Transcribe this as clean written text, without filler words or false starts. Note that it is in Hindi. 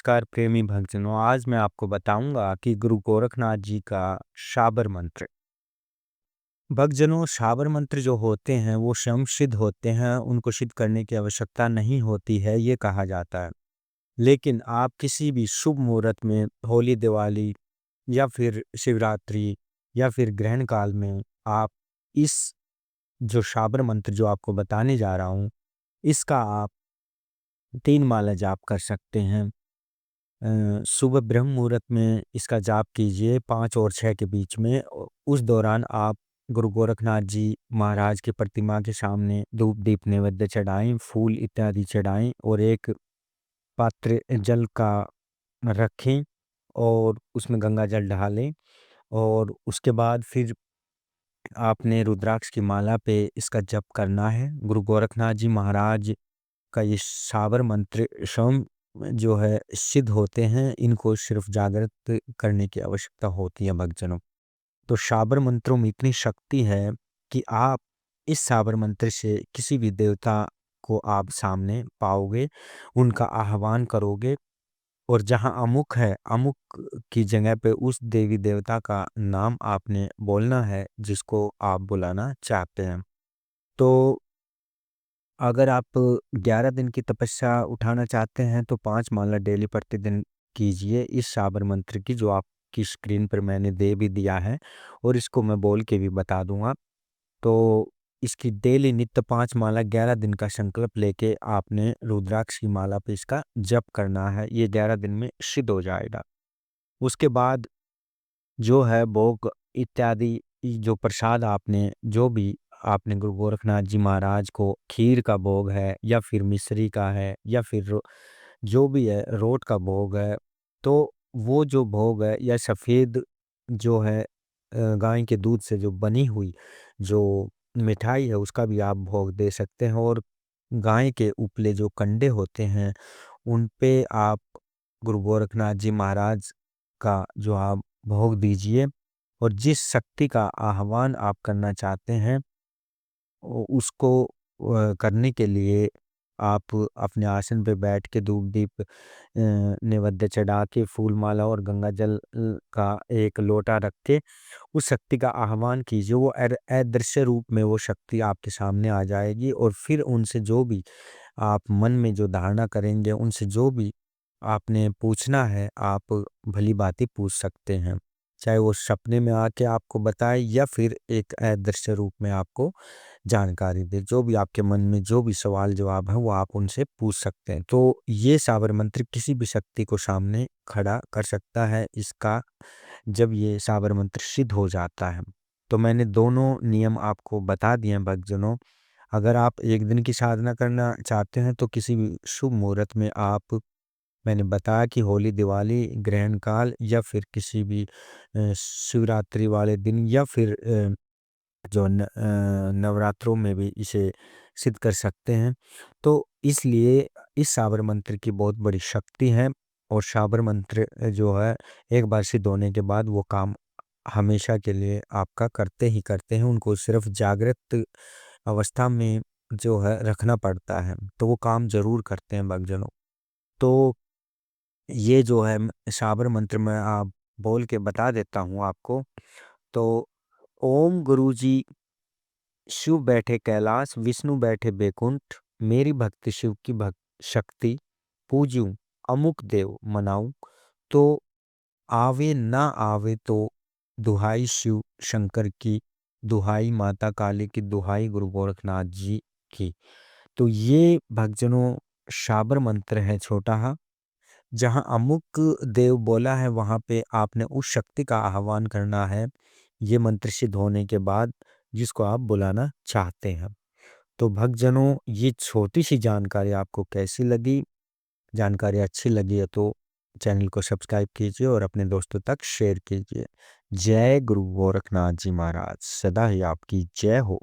नमस्कार प्रेमी भक्तजनों, आज मैं आपको बताऊंगा कि गुरु गोरखनाथ जी का शाबर मंत्र। भक्तजनों, शाबर मंत्र जो होते हैं वो स्वयं सिद्ध होते हैं, उनको सिद्ध करने की आवश्यकता नहीं होती है, ये कहा जाता है। लेकिन आप किसी भी शुभ मुहूर्त में, होली, दिवाली या फिर शिवरात्रि या फिर ग्रहण काल में आप इस जो शाबर मंत्र जो आपको बताने जा रहा हूँ, इसका आप 3 माला जाप कर सकते हैं। सुबह ब्रह्म मुहूर्त में इसका जाप कीजिए 5 और 6 के बीच में। उस दौरान आप गुरु गोरखनाथ जी महाराज की प्रतिमा के सामने धूप दीप नैवेद्य चढ़ाएं, फूल इत्यादि चढ़ाएं और एक पात्र जल का रखें और उसमें गंगा जल डालें। और उसके बाद फिर आपने रुद्राक्ष की माला पे इसका जप करना है। गुरु गोरखनाथ जी महाराज का ये शाबर मंत्र स्वयं जो है सिद्ध होते हैं, इनको सिर्फ जागृत करने की आवश्यकता होती है भक्तजनों। तो शाबर मंत्रों में इतनी शक्ति है कि आप इस शाबर मंत्र से किसी भी देवता को आप सामने पाओगे, उनका आह्वान करोगे और जहाँ अमुक है, अमुक की जगह पे उस देवी देवता का नाम आपने बोलना है जिसको आप बुलाना चाहते हैं। तो अगर आप 11 दिन की तपस्या उठाना चाहते हैं तो 5 माला डेली प्रतिदिन कीजिए इस शाबर मंत्र की, जो आपकी स्क्रीन पर मैंने दे भी दिया है और इसको मैं बोल के भी बता दूंगा। तो इसकी डेली नित्य 5 माला 11 दिन का संकल्प लेके आपने रुद्राक्ष की माला पे इसका जप करना है। ये 11 दिन में सिद्ध हो जाएगा। उसके बाद जो है भोग इत्यादि जो प्रसाद आपने जो भी आपने गुरु गोरखनाथ जी महाराज को खीर का भोग है या फिर मिश्री का है या फिर जो भी है रोट का भोग है, तो वो जो भोग है या सफ़ेद जो है गाय के दूध से जो बनी हुई जो मिठाई है उसका भी आप भोग दे सकते हैं। और गाय के उपले जो कंडे होते हैं उन पे आप गुरु गोरखनाथ जी महाराज का जो आप भोग दीजिए और जिस शक्ति का आह्वान आप करना चाहते हैं उसको करने के लिए आप अपने आसन पे बैठ के धूप दीप नैवेद्य चढ़ा के फूल माला और गंगा जल का एक लोटा रख के उस शक्ति का आह्वान कीजिए। वो अदृश्य रूप में वो शक्ति आपके सामने आ जाएगी और फिर उनसे जो भी आप मन में जो धारणा करेंगे, उनसे जो भी आपने पूछना है आप भली भांति पूछ सकते हैं, चाहे वो सपने में आके आपको बताए या फिर एक अदृश्य रूप में आपको जानकारी दे। जो भी आपके मन में जो भी सवाल जवाब है वो आप उनसे पूछ सकते हैं। तो ये शाबर मंत्र किसी भी शक्ति को सामने खड़ा कर सकता है इसका, जब ये शाबर मंत्र सिद्ध हो जाता है। तो मैंने दोनों नियम आपको बता दिए हैं भक्तजनों। अगर आप एक दिन की साधना करना चाहते हैं तो किसी भी शुभ मुहूर्त में आप, मैंने बताया कि होली, दिवाली, ग्रहण काल या फिर किसी भी शिवरात्रि वाले दिन या फिर जो नवरात्रों में भी इसे सिद्ध कर सकते हैं। तो इसलिए इस शाबर मंत्र की बहुत बड़ी शक्ति है और शाबर मंत्र जो है एक बार सिद्ध होने के बाद वो काम हमेशा के लिए आपका करते ही करते हैं। उनको सिर्फ जागृत अवस्था में जो है रखना पड़ता है, तो वो काम ज़रूर करते हैं भक्तजनों। तो ये जो है शाबर मंत्र मैं आप बोल के बता देता हूँ आपको। तो ओम गुरु जी शिव बैठे कैलाश, विष्णु बैठे बैकुंठ, मेरी भक्ति शिव की भक्त शक्ति, पूज्यूं अमुक देव मनाऊं, तो आवे ना आवे तो दुहाई शिव शंकर की, दुहाई माता काली की, दुहाई गुरु गोरखनाथ जी की। तो ये भक्तजनों शाबर मंत्र है छोटा हा, जहाँ अमुक देव बोला है वहाँ पे आपने उस शक्ति का आह्वान करना है ये मंत्र सिद्ध होने के बाद, जिसको आप बुलाना चाहते हैं। तो भक्तजनों, ये छोटी सी जानकारी आपको कैसी लगी? जानकारी अच्छी लगी है तो चैनल को सब्सक्राइब कीजिए और अपने दोस्तों तक शेयर कीजिए। जय गुरु गोरखनाथ जी महाराज, सदा ही आपकी जय हो।